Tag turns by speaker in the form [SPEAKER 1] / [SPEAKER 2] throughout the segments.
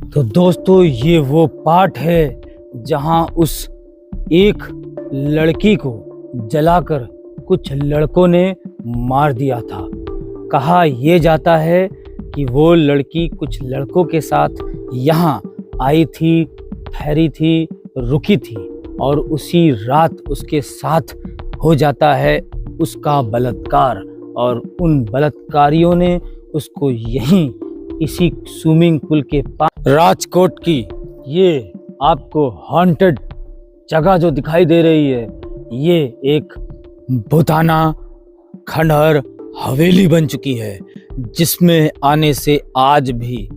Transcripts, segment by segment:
[SPEAKER 1] तो दोस्तों ये वो पार्ट है जहां उस एक लड़की को जलाकर कुछ लड़कों ने मार दिया था। कहा यह जाता है कि वो लड़की कुछ लड़कों के साथ यहाँ आई थी, ठहरी थी, रुकी थी और उसी रात उसके साथ हो जाता है उसका बलात्कार और उन बलात्कारियों ने उसको यहीं इसी स्विमिंग पूल के पास राजकोट की ये आपको हॉन्टेड जगह जो दिखाई दे रही है, ये एक भूताना खंडहर हवेली बन चुकी है, जिसमें आने से आज भी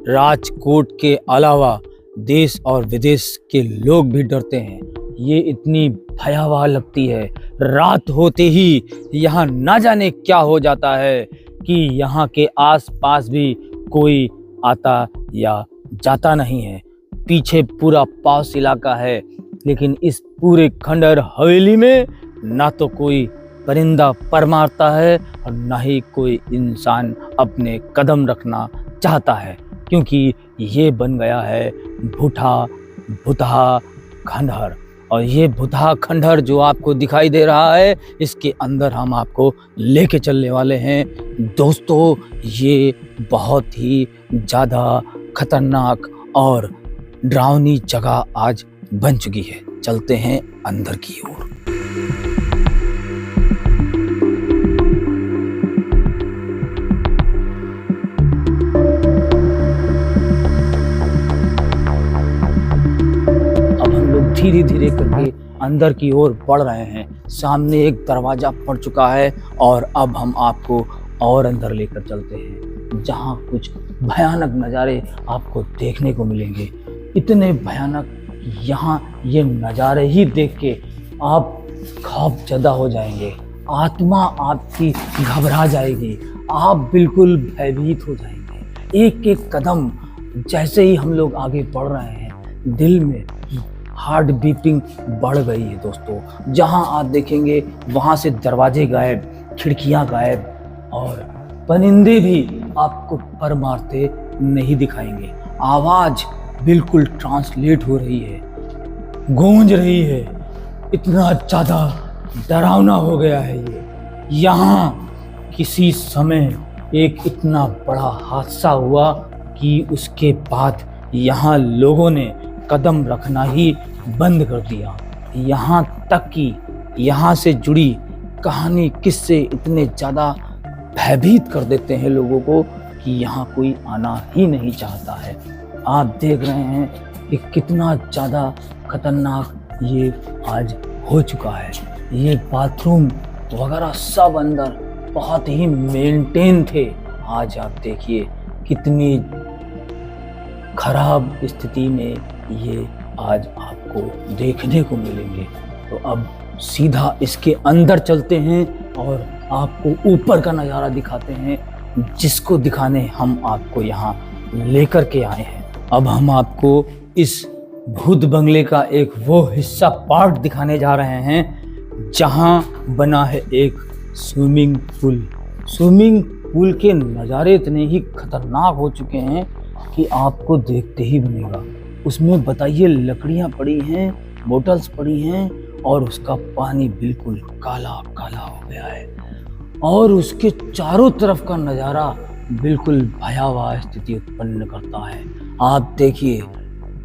[SPEAKER 1] राजकोट के अलावा देश और विदेश के लोग भी डरते हैं। ये इतनी भयावह लगती है। रात होते ही यहाँ ना जाने क्या हो जाता है कि यहाँ के आसपास भी कोई आता या जाता नहीं है। पीछे पूरा पॉश इलाका है, लेकिन इस पूरे खंडहर हवेली में ना तो कोई परिंदा पर मारता है और ना ही कोई इंसान अपने कदम रखना चाहता है, क्योंकि ये बन गया है भूतहा खंडहर। और ये भूतहा खंडहर जो आपको दिखाई दे रहा है, इसके अंदर हम आपको लेके चलने वाले हैं। दोस्तों ये बहुत ही ज़्यादा खतरनाक और डरावनी जगह आज बन चुकी है। चलते हैं अंदर की ओर। धीरे धीरे करके अंदर की ओर बढ़ रहे हैं। सामने एक दरवाजा पड़ चुका है और अब हम आपको और अंदर लेकर चलते हैं, जहां कुछ भयानक नज़ारे आपको देखने को मिलेंगे। इतने भयानक, यहाँ ये नज़ारे ही देख के आप खौफजदा हो जाएंगे, आत्मा आपकी घबरा जाएगी, आप बिल्कुल भयभीत हो जाएंगे। एक एक कदम जैसे ही हम लोग आगे बढ़ रहे हैं, दिल में हार्ट बीटिंग बढ़ गई है। दोस्तों जहां आप देखेंगे वहां से दरवाजे गायब, खिड़कियां गायब और परिंदे भी आपको पर मारते नहीं दिखाएंगे। आवाज बिल्कुल ट्रांसलेट हो रही है, गूंज रही है। इतना ज़्यादा डरावना हो गया है ये। यहाँ किसी समय एक इतना बड़ा हादसा हुआ कि उसके बाद यहाँ लोगों ने कदम रखना ही बंद कर दिया। यहाँ तक कि यहाँ से जुड़ी कहानी किस्से इतने ज़्यादा भयभीत कर देते हैं लोगों को कि यहाँ कोई आना ही नहीं चाहता है। आप देख रहे हैं कि कितना ज़्यादा खतरनाक ये आज हो चुका है। ये बाथरूम वगैरह सब अंदर बहुत ही मेंटेन थे। आज आप देखिए कितनी खराब स्थिति में ये आज आपको देखने को मिलेंगे। तो अब सीधा इसके अंदर चलते हैं और आपको ऊपर का नज़ारा दिखाते हैं, जिसको दिखाने हम आपको यहाँ लेकर के आए हैं। अब हम आपको इस भूत बंगले का एक वो हिस्सा पार्ट दिखाने जा रहे हैं, जहाँ बना है एक स्विमिंग पूल। स्विमिंग पूल के नज़ारे इतने ही खतरनाक हो चुके हैं कि आपको देखते ही बनेगा। उसमें बताइए लकड़ियाँ पड़ी हैं, बोतल्स पड़ी हैं और उसका पानी बिल्कुल काला काला हो गया है और उसके चारों तरफ का नज़ारा बिल्कुल भयावह स्थिति उत्पन्न करता है। आप देखिए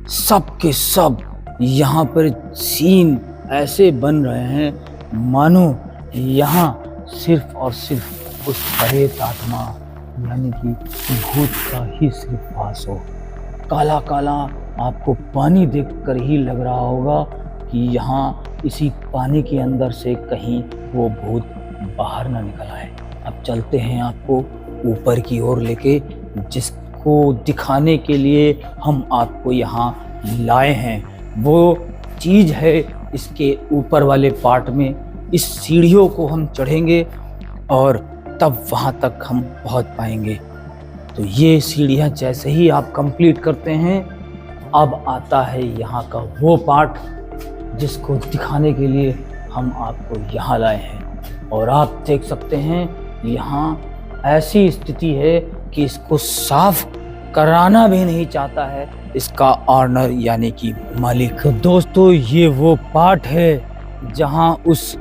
[SPEAKER 1] सब के सब यहाँ पर सीन ऐसे बन रहे हैं मानो यहाँ सिर्फ और सिर्फ उस प्रेत आत्मा यानी कि भूत का ही सिर्फ वास हो। काला काला आपको पानी देखकर ही लग रहा होगा कि यहाँ इसी पानी के अंदर से कहीं वो भूत बाहर ना निकल आए। अब चलते हैं आपको ऊपर की ओर लेके, जिसको दिखाने के लिए हम आपको यहाँ लाए हैं। वो चीज़ है इसके ऊपर वाले पार्ट में। इस सीढ़ियों को हम चढ़ेंगे और तब वहाँ तक हम पहुँच पाएंगे। तो ये सीढ़ियाँ जैसे ही आप कंप्लीट करते हैं, अब आता है यहाँ का वो पार्ट जिसको दिखाने के लिए हम आपको यहाँ लाए हैं। और आप देख सकते हैं यहाँ ऐसी स्थिति है कि इसको साफ कराना भी नहीं चाहता है इसका ऑनर यानी कि मालिक। तो दोस्तों ये वो पार्ट है जहां उस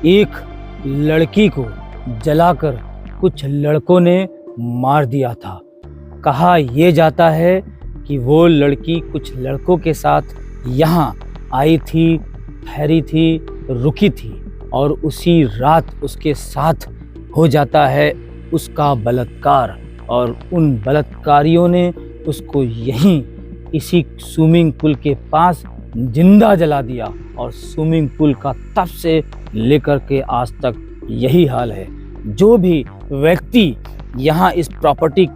[SPEAKER 1] एक लड़की को जलाकर कुछ लड़कों ने मार दिया था। कहा यह जाता है कि वो लड़की कुछ लड़कों के साथ यहाँ आई थी, ठहरी थी, रुकी थी और उसी रात उसके साथ हो जाता है उसका बलात्कार और उन बलात्कारियों ने उसको यहीं इसी स्विमिंग पूल के पास जिंदा जला दिया और स्विमिंग पूल का तब से लेकर के आज तक यही हाल है। जो भी व्यक्ति यहाँ इस प्रॉपर्टी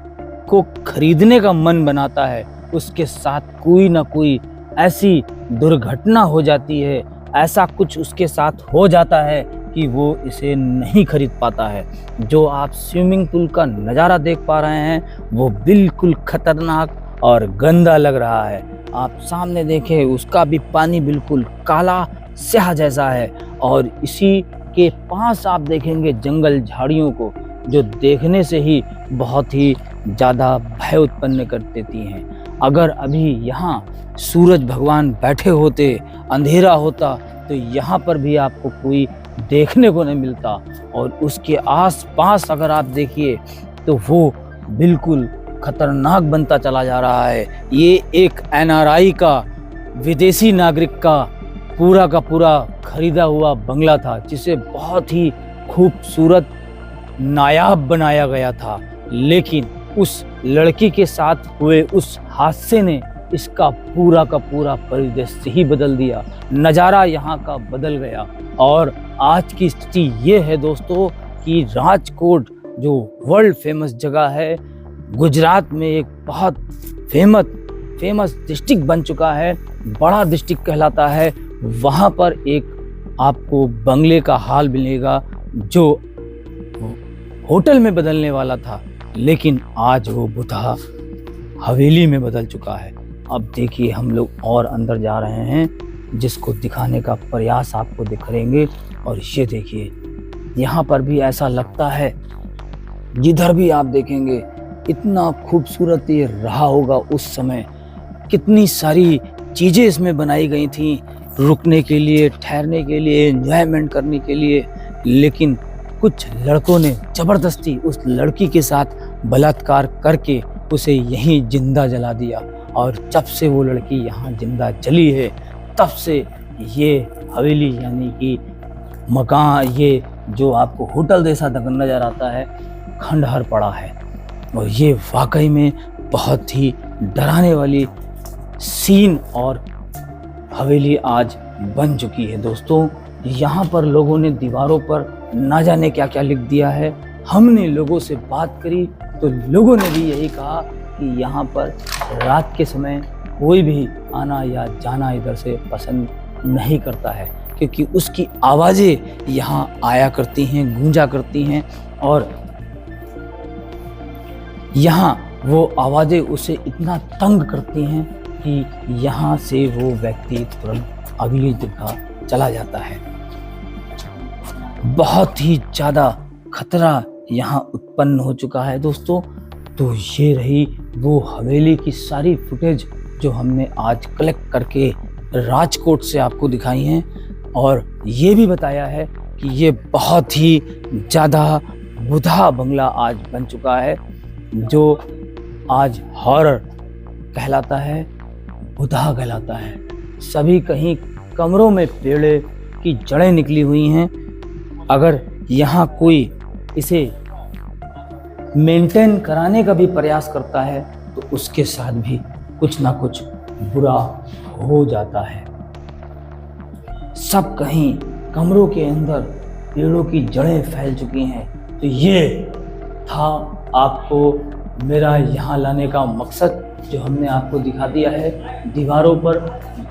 [SPEAKER 1] को खरीदने का मन बनाता है उसके साथ कोई ना कोई ऐसी दुर्घटना हो जाती है, ऐसा कुछ उसके साथ हो जाता है कि वो इसे नहीं खरीद पाता है। जो आप स्विमिंग पूल का नज़ारा देख पा रहे हैं वो बिल्कुल खतरनाक और गंदा लग रहा है। आप सामने देखें उसका भी पानी बिल्कुल काला स्याह जैसा है और इसी के पास आप देखेंगे जंगल झाड़ियों को जो देखने से ही बहुत ही ज़्यादा भय उत्पन्न कर देती हैं। अगर अभी यहाँ सूरज भगवान बैठे होते, अंधेरा होता तो यहाँ पर भी आपको कोई देखने को नहीं मिलता और उसके आस-पास अगर आप देखिए तो वो बिल्कुल खतरनाक बनता चला जा रहा है। ये एक एनआरआई का, विदेशी नागरिक का पूरा खरीदा हुआ बंगला था जिसे बहुत ही खूबसूरत नायाब बनाया गया था, लेकिन उस लड़की के साथ हुए उस हादसे ने इसका पूरा का पूरा परिदृश्य ही बदल दिया। नज़ारा यहाँ का बदल गया और आज की स्थिति ये है दोस्तों कि राजकोट जो वर्ल्ड फेमस जगह है, गुजरात में एक बहुत फेमस डिस्ट्रिक्ट बन चुका है, बड़ा डिस्ट्रिक्ट कहलाता है। वहाँ पर एक आपको बंगले का हाल मिलेगा जो होटल में बदलने वाला था, लेकिन आज वो बुधा हवेली में बदल चुका है। अब देखिए हम लोग और अंदर जा रहे हैं जिसको दिखाने का प्रयास आपको दिखाएंगे। और ये देखिए यहाँ पर भी ऐसा लगता है, जिधर भी आप देखेंगे इतना खूबसूरत ये रहा होगा उस समय। कितनी सारी चीज़ें इसमें बनाई गई थी रुकने के लिए, ठहरने के लिए, एंजॉयमेंट करने के लिए, लेकिन कुछ लड़कों ने ज़बरदस्ती उस लड़की के साथ बलात्कार करके उसे यहीं जिंदा जला दिया। और जब से वो लड़की यहाँ जिंदा जली है तब से ये हवेली यानी कि मकान, ये जो आपको होटल जैसा नज़र आता है, खंडहर पड़ा है। और ये वाकई में बहुत ही डराने वाली सीन और हवेली आज बन चुकी है दोस्तों। यहाँ पर लोगों ने दीवारों पर ना जाने क्या क्या लिख दिया है। हमने लोगों से बात करी तो लोगों ने भी यही कहा कि यहाँ पर रात के समय कोई भी आना या जाना इधर से पसंद नहीं करता है, क्योंकि उसकी आवाज़ें यहाँ आया करती हैं, गूंजा करती हैं और यहाँ वो आवाज़ें उसे इतना तंग करती हैं कि यहाँ से वो व्यक्ति तुरंत अगली जगह चला जाता है। बहुत ही ज़्यादा खतरा यहाँ उत्पन्न हो चुका है दोस्तों। तो ये रही वो हवेली की सारी फुटेज जो हमने आज कलेक्ट करके राजकोट से आपको दिखाई हैं, और ये भी बताया है कि ये बहुत ही ज़्यादा बुधा बंगला आज बन चुका है, जो आज हॉरर कहलाता है, बुधा कहलाता है। सभी कहीं कमरों में पेड़ की जड़ें निकली हुई हैं। अगर यहाँ कोई इसे मेंटेन कराने का भी प्रयास करता है तो उसके साथ भी कुछ ना कुछ बुरा हो जाता है। सब कहीं कमरों के अंदर पेड़ों की जड़ें फैल चुकी हैं। तो ये था आपको मेरा यहाँ लाने का मकसद, जो हमने आपको दिखा दिया है। दीवारों पर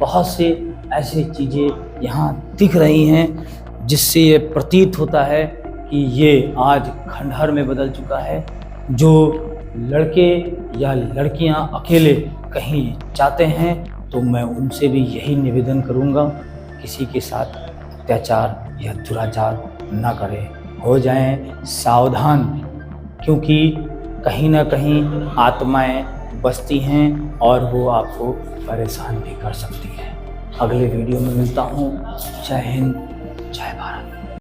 [SPEAKER 1] बहुत से ऐसी चीज़ें यहाँ दिख रही हैं जिससे ये प्रतीत होता है कि ये आज खंडहर में बदल चुका है। जो लड़के या लड़कियां अकेले कहीं जाते हैं तो मैं उनसे भी यही निवेदन करूंगा, किसी के साथ अत्याचार या दुराचार ना करें, हो जाएं सावधान, क्योंकि कहीं ना कहीं आत्माएं बसती हैं और वो आपको परेशान भी कर सकती हैं। अगले वीडियो में मिलता हूँ। जय हिंद, जय भारत।